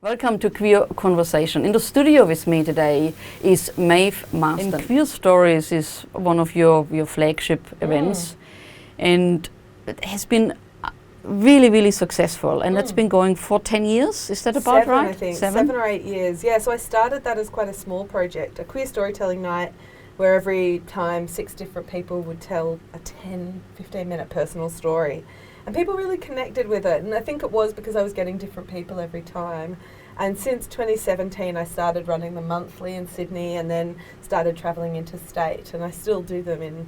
Welcome to Queer Conversation. In the studio with me today is Maeve Marsden. And Queerstories is one of your flagship events, and it has been really successful, and it's been going for 10 years. Is that about right? I think. 7 or 8 years. Yeah, so I started that as quite a small project, a queer storytelling night where every time 6 different people would tell a 10-15 minute personal story. And people really connected with it, and I think it was because I was getting different people every time. And since 2017 I started running them monthly in Sydney, and then started travelling interstate, and I still do them in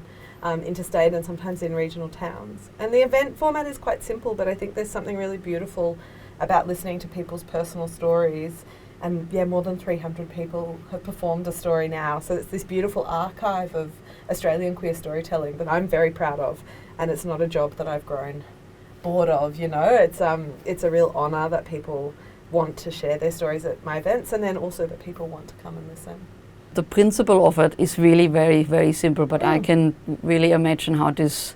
interstate and sometimes in regional towns. And the event format is quite simple, but I think there's something really beautiful about listening to people's personal stories. And yeah, more than 300 people have performed a story now, so it's this beautiful archive of Australian queer storytelling that I'm very proud of, and it's not a job that I've grown bored of, you know. It's a real honour that people want to share their stories at my events, and then also that people want to come and listen. The principle of it is really very simple, but I can really imagine how this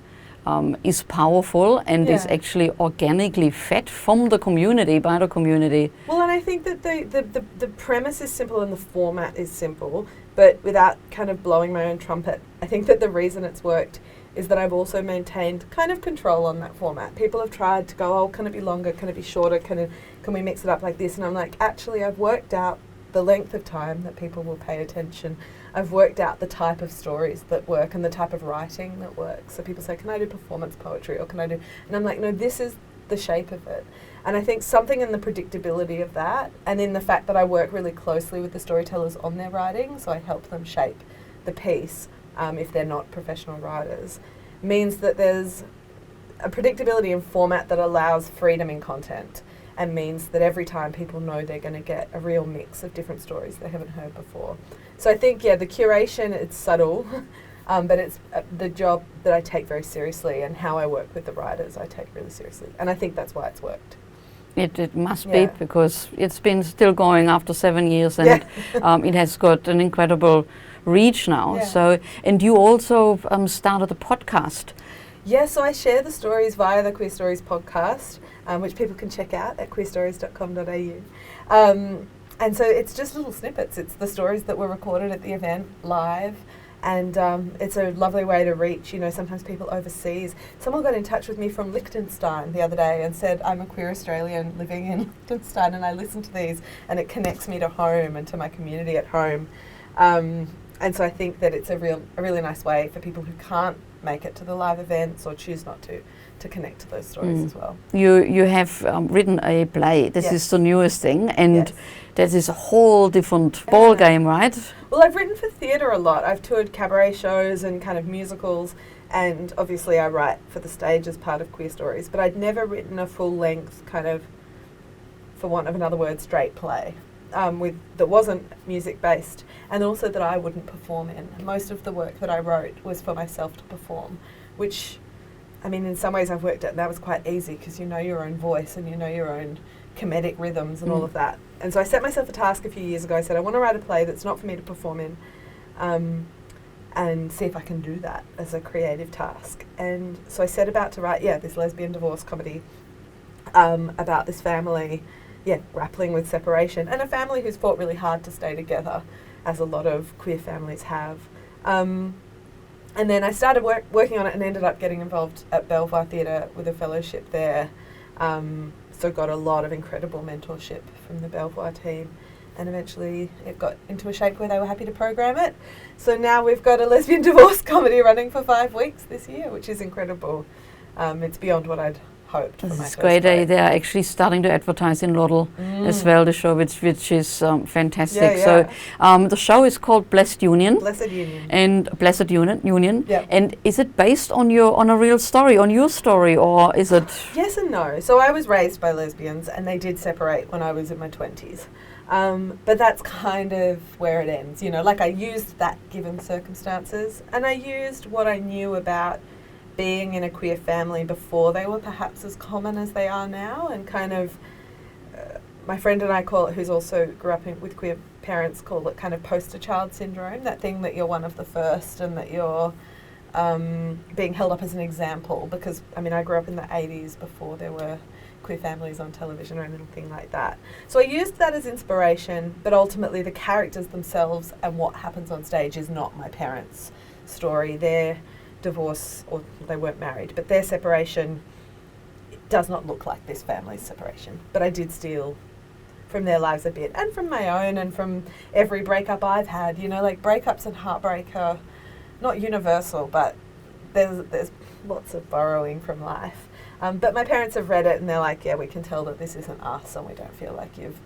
is powerful and is actually organically fed from the community, by the community. Well, and I think that the premise is simple and the format is simple, but without kind of blowing my own trumpet, I think that the reason it's worked is that I've also maintained kind of control on that format. People have tried to go, oh, can it be longer, can it be shorter, can we mix it up like this? And I'm like, actually, I've worked out the length of time that people will pay attention. I've worked out the type of stories that work and the type of writing that works. So people say, can I do performance poetry, or can I do... And I'm like, no, this is the shape of it. And I think something in the predictability of that, and in the fact that I work really closely with the storytellers on their writing, so I help them shape the piece, if they're not professional writers, means that there's a predictability in format that allows freedom in content, and means that every time people know they're going to get a real mix of different stories they haven't heard before. So I think, yeah, the curation, it's subtle, but it's the job that I take very seriously, and how I work with the writers I take really seriously. And I think that's why it's worked. It must be, because it's been still going after 7 years, and it has got an incredible reach now. So, and you also started a podcast. Yeah, so I share the stories via the Queerstories podcast, which people can check out at queerstories.com.au. And so it's just little snippets. It's the stories that were recorded at the event live, and it's a lovely way to reach, you know, sometimes people overseas. Someone got in touch with me from Liechtenstein the other day and said, I'm a queer Australian living in Liechtenstein, and I listen to these and it connects me to home and to my community at home. And so I think that it's a really nice way for people who can't make it to the live events or choose not to connect to those stories as well. You have written a play. This is the newest thing, and that is a whole different ball game, right? Well, I've written for theatre a lot. I've toured cabaret shows and kind of musicals, and obviously I write for the stage as part of Queerstories, but I'd never written a full-length kind of, for want of another word, straight play. That wasn't music-based, and also that I wouldn't perform in. Most of the work that I wrote was for myself to perform, which, I mean, in some ways I've worked at, and that was quite easy because you know your own voice and you know your own comedic rhythms and all of that. And so I set myself a task a few years ago. I said, I want to write a play that's not for me to perform in, and see if I can do that as a creative task. And so I set about to write, this lesbian divorce comedy about this family grappling with separation, and a family who's fought really hard to stay together, as a lot of queer families have. And then I started working on it and ended up getting involved at Belvoir Theatre with a fellowship there. So got a lot of incredible mentorship from the Belvoir team, and eventually it got into a shape where they were happy to program it. So now we've got a lesbian divorce comedy running for 5 weeks this year, which is incredible. It's beyond what I'd hoped. This is great. They are actually starting to advertise in LOTL as well, the show, which is fantastic. So the show is called Blessed Union. Blessed Union. And Blessed Union. And is it based on a real story, on your story, or is it? Yes and no. So I was raised by lesbians, and they did separate when I was in my 20s. But that's kind of where it ends. You know, like I used that given circumstances, and I used what I knew about being in a queer family before they were perhaps as common as they are now, and kind of my friend and I call it, who's also grew up with queer parents, call it kind of poster child syndrome, that thing that you're one of the first and that you're being held up as an example, because I mean I grew up in the 80s before there were queer families on television or anything like that. So I used that as inspiration, but ultimately the characters themselves and what happens on stage is not my parents' story. Their divorce, or they weren't married, but their separation does not look like this family's separation. But I did steal from their lives a bit, and from my own, and from every breakup I've had. You know, like breakups and heartbreak are not universal, but there's lots of borrowing from life. But my parents have read it and they're like, yeah, we can tell that this isn't us, and we don't feel like you've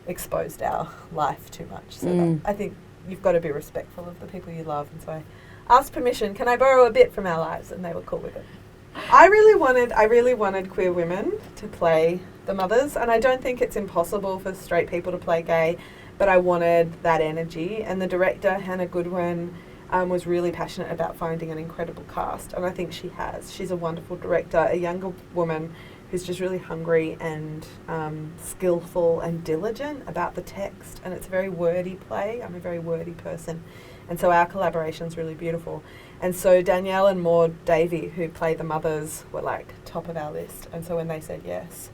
exposed our life too much. So I think you've got to be respectful of the people you love. And so I asked permission, can I borrow a bit from our lives? And they were cool with it. I really wanted queer women to play the mothers, and I don't think it's impossible for straight people to play gay, but I wanted that energy. And the director, Hannah Goodwin, was really passionate about finding an incredible cast, and I think she has. She's a wonderful director, a younger woman who's just really hungry and skillful and diligent about the text, and it's a very wordy play. I'm a very wordy person, and so our collaboration's really beautiful. And so Danielle and Maude, Davey, who play the mothers, were like top of our list, and so when they said yes,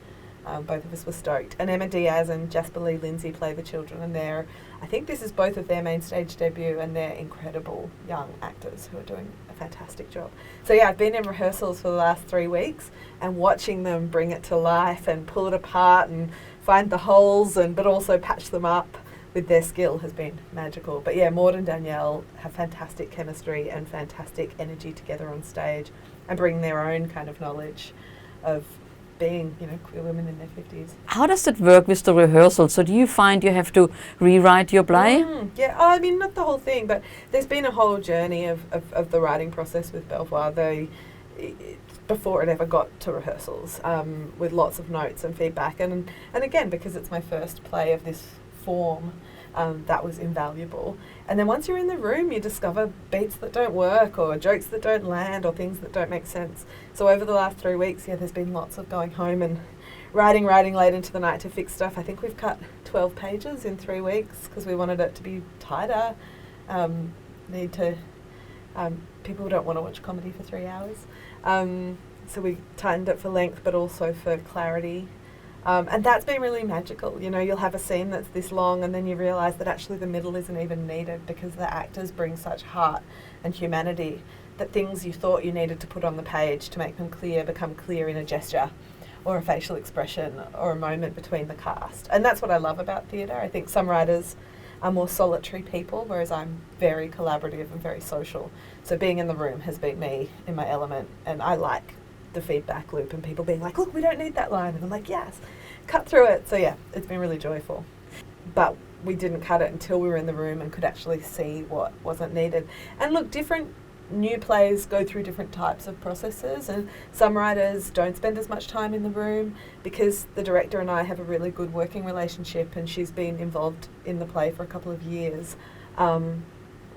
both of us were stoked. And Emma Diaz and Jasper Lee Lindsay play the children, and I think this is both of their main stage debut, and they're incredible young actors who are doing a fantastic job. So yeah, I've been in rehearsals for the last 3 weeks and watching them bring it to life and pull it apart and find the holes, but also patch them up with their skill has been magical. But yeah, Maude and Danielle have fantastic chemistry and fantastic energy together on stage, and bring their own kind of knowledge of being, queer women in their 50s. How does it work with the rehearsal? So do you find you have to rewrite your play? Yeah, I mean, not the whole thing, but there's been a whole journey of the writing process with Belvoir. Before it ever got to rehearsals, with lots of notes and feedback. And again, because it's my first play of this form, that was invaluable. And then once you're in the room, you discover beats that don't work, or jokes that don't land, or things that don't make sense. So over the last 3 weeks, there's been lots of going home and writing late into the night to fix stuff. I think we've cut 12 pages in 3 weeks because we wanted it to be tighter. People don't want to watch comedy for 3 hours. So we tightened it for length, but also for clarity. And that's been really magical. You'll have a scene that's this long, and then you realise that actually the middle isn't even needed, because the actors bring such heart and humanity that things you thought you needed to put on the page to make them clear become clear in a gesture or a facial expression or a moment between the cast. And that's what I love about theatre. I think some writers are more solitary people, whereas I'm very collaborative and very social. So being in the room has been me in my element, and I like the feedback loop and people being like, look, we don't need that line, and I'm like, yes, cut through it. So yeah, it's been really joyful. But we didn't cut it until we were in the room and could actually see what wasn't needed. And look, different new plays go through different types of processes, and some writers don't spend as much time in the room because the director and I have a really good working relationship, and she's been involved in the play for a couple of years.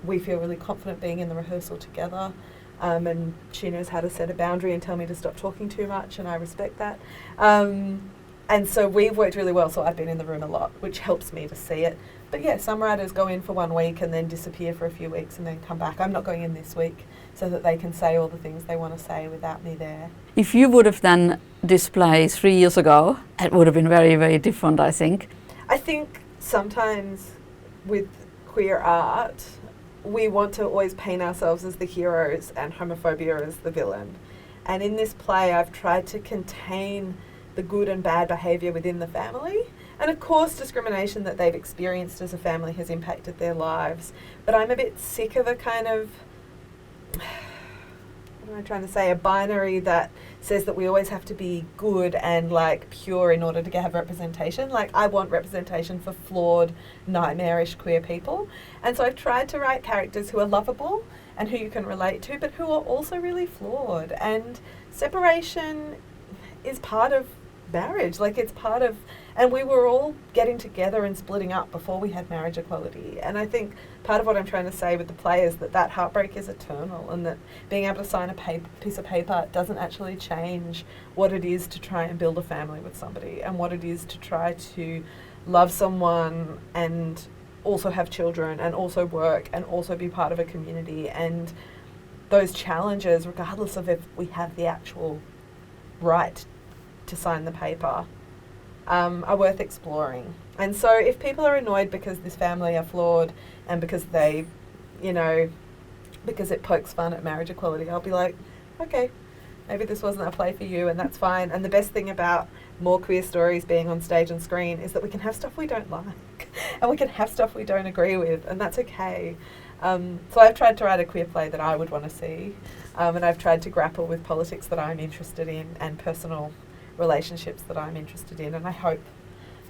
We feel really confident being in the rehearsal together. And she knows how to set a boundary and tell me to stop talking too much, and I respect that. And so we've worked really well, so I've been in the room a lot, which helps me to see it. But yeah, some writers go in for 1 week and then disappear for a few weeks and then come back. I'm not going in this week so that they can say all the things they want to say without me there. If you would have done this play 3 years ago, it would have been very, very different, I think. I think sometimes with queer art, we want to always paint ourselves as the heroes and homophobia as the villain. And in this play, I've tried to contain the good and bad behaviour within the family. And of course, discrimination that they've experienced as a family has impacted their lives. But I'm a bit sick of a kind of, what am I trying to say, a binary that says that we always have to be good and like pure in order to have representation. Like, I want representation for flawed, nightmarish queer people. And so I've tried to write characters who are lovable and who you can relate to, but who are also really flawed. And separation is part of marriage. Like, it's part of, and we were all getting together and splitting up before we had marriage equality. And I think part of what I'm trying to say with the play is that heartbreak is eternal, and that being able to sign a piece of paper doesn't actually change what it is to try and build a family with somebody, and what it is to try to love someone and also have children and also work and also be part of a community. And those challenges, regardless of if we have the actual right to sign the paper, are worth exploring. And so if people are annoyed because this family are flawed and because they, you know, because it pokes fun at marriage equality, I'll be like, okay, maybe this wasn't a play for you, and that's fine. And the best thing about more queer stories being on stage and screen is that we can have stuff we don't like and we can have stuff we don't agree with, and that's okay. So I've tried to write a queer play that I would want to see, and I've tried to grapple with politics that I'm interested in and personal relationships that I'm interested in, and I hope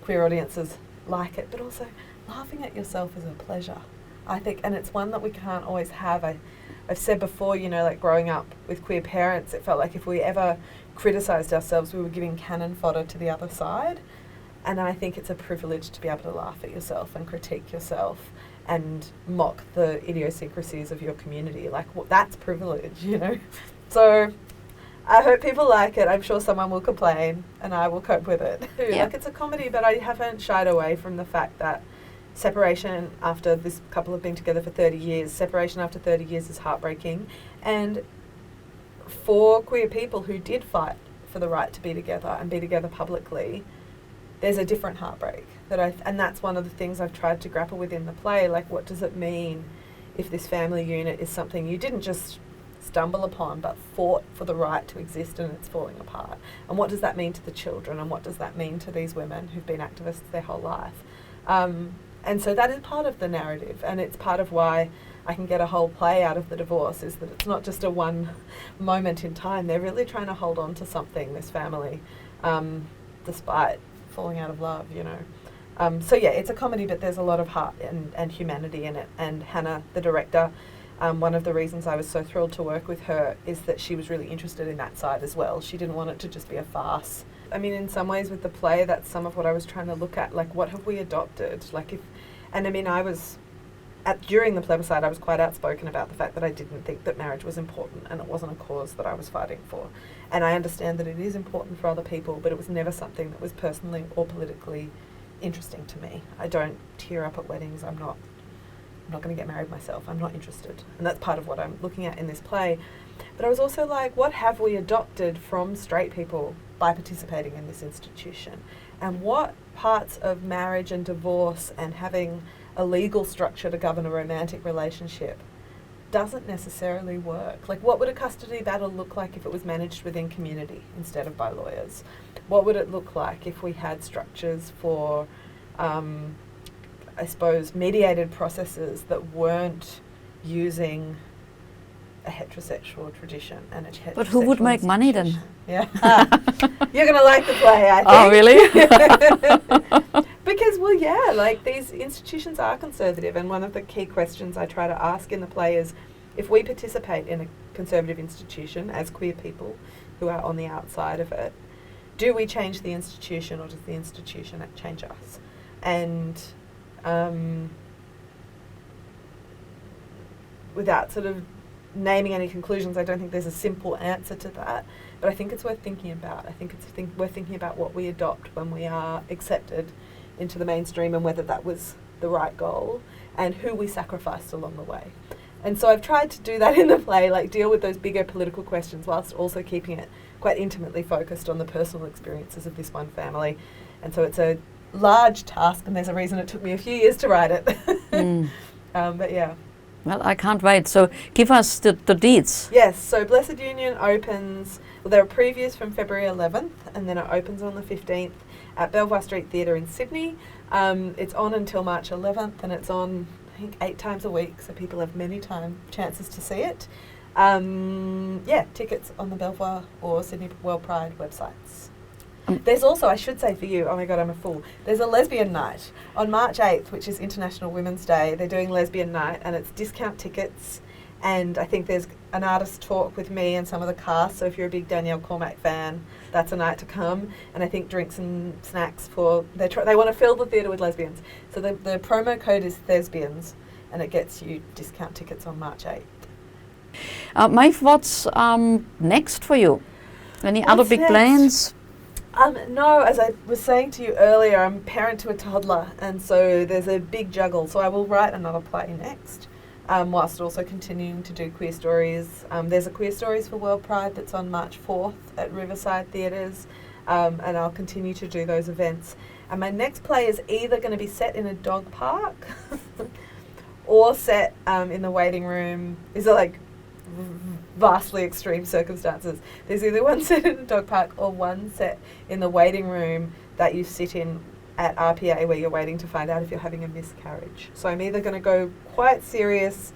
queer audiences like it. But also, laughing at yourself is a pleasure, I think, and it's one that we can't always have. I've said before, you know, like growing up with queer parents, it felt like if we ever criticised ourselves, we were giving cannon fodder to the other side. And I think it's a privilege to be able to laugh at yourself and critique yourself and mock the idiosyncrasies of your community. Like, that's privilege, you know. So I hope people like it. I'm sure someone will complain and I will cope with it. Yeah. Like, it's a comedy, but I haven't shied away from the fact that separation after this couple have been together for 30 years, separation after 30 years is heartbreaking. And for queer people who did fight for the right to be together and be together publicly, there's a different heartbreak and that's one of the things I've tried to grapple with in the play. Like, what does it mean if this family unit is something you didn't just stumble upon but fought for the right to exist and it's falling apart? And what does that mean to the children, and what does that mean to these women who've been activists their whole life? And so that is part of the narrative, and it's part of why I can get a whole play out of the divorce, is that it's not just a one moment in time. They're really trying to hold on to something, this family, despite falling out of love, you know. So yeah, it's a comedy, but there's a lot of heart and humanity in it. And Hannah, the director, one of the reasons I was so thrilled to work with her is that she was really interested in that side as well. She didn't want it to just be a farce. I mean, in some ways with the play, that's some of what I was trying to look at. Like, what have we adopted? Like, and I mean, during the plebiscite, I was quite outspoken about the fact that I didn't think that marriage was important and it wasn't a cause that I was fighting for. And I understand that it is important for other people, but it was never something that was personally or politically interesting to me. I don't tear up at weddings. I'm not going to get married myself. I'm not interested. And that's part of what I'm looking at in this play. But I was also like, what have we adopted from straight people by participating in this institution? And what parts of marriage and divorce and having a legal structure to govern a romantic relationship doesn't necessarily work? Like, what would a custody battle look like if it was managed within community instead of by lawyers? What would it look like if we had structures for, I suppose, mediated processes that weren't using a heterosexual tradition and a heterosexual But who would make money then? Yeah. You're going to like the play, I think. Oh, really? Because, well, yeah, like, these institutions are conservative, and one of the key questions I try to ask in the play is, if we participate in a conservative institution as queer people who are on the outside of it, do we change the institution, or does the institution change us? And without sort of naming any conclusions, I don't think there's a simple answer to that, but I think it's worth thinking about. I think it's worth thinking about what we adopt when we are accepted into the mainstream, and whether that was the right goal, and who we sacrificed along the way. And so I've tried to do that in the play, like deal with those bigger political questions whilst also keeping it quite intimately focused on the personal experiences of this one family. And so it's a large task, and there's a reason it took me a few years to write it. But yeah. Well, I can't wait. So give us the deets. Yes, so Blessed Union opens, well, there are previews from February 11th, and then it opens on the 15th at Belvoir Street Theatre in Sydney. It's on until March 11th, and it's on, I think, 8 times a week, so people have many chances to see it. Yeah, tickets on the Belvoir or Sydney WorldPride websites. There's also, I should say for you, oh my God, I'm a fool. There's a lesbian night on March 8th, which is International Women's Day. They're doing lesbian night, and it's discount tickets. And I think there's an artist talk with me and some of the cast. So if you're a big Danielle Cormack fan, that's a night to come. And I think drinks and snacks they want to fill the theatre with lesbians. So the promo code is Thesbians, and it gets you discount tickets on March 8th. Maeve, what's next for you? Any other big plans? No, as I was saying to you earlier, I'm parent to a toddler, and so there's a big juggle. So I will write another play next. whilst also continuing to do Queer Stories. There's a Queer Stories for WorldPride that's on March 4th at Riverside Theatres, and I'll continue to do those events. And my next play is either going to be set in a dog park or set in the waiting room. These are like vastly extreme circumstances. There's either one set in a dog park or one set in the waiting room that you sit in at RPA where you're waiting to find out if you're having a miscarriage. So I'm either going to go quite serious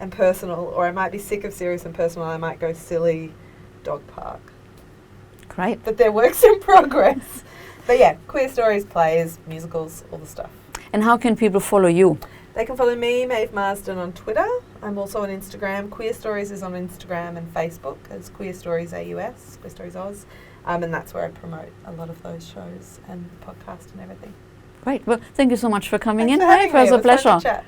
and personal, or I might be sick of serious and personal, I might go silly dog park. Great. But they're works in progress. But yeah, Queer Stories, plays, musicals, all the stuff. And how can people follow you? They can follow me, Maeve Marsden, on Twitter. I'm also on Instagram. Queer Stories is on Instagram and Facebook as Queer Stories AUS, Queer Stories Oz. And that's where I promote a lot of those shows and the podcast and everything. Great. Well, thank you so much for coming in. Thanks for having me. It was a It was fun to pleasure. chat.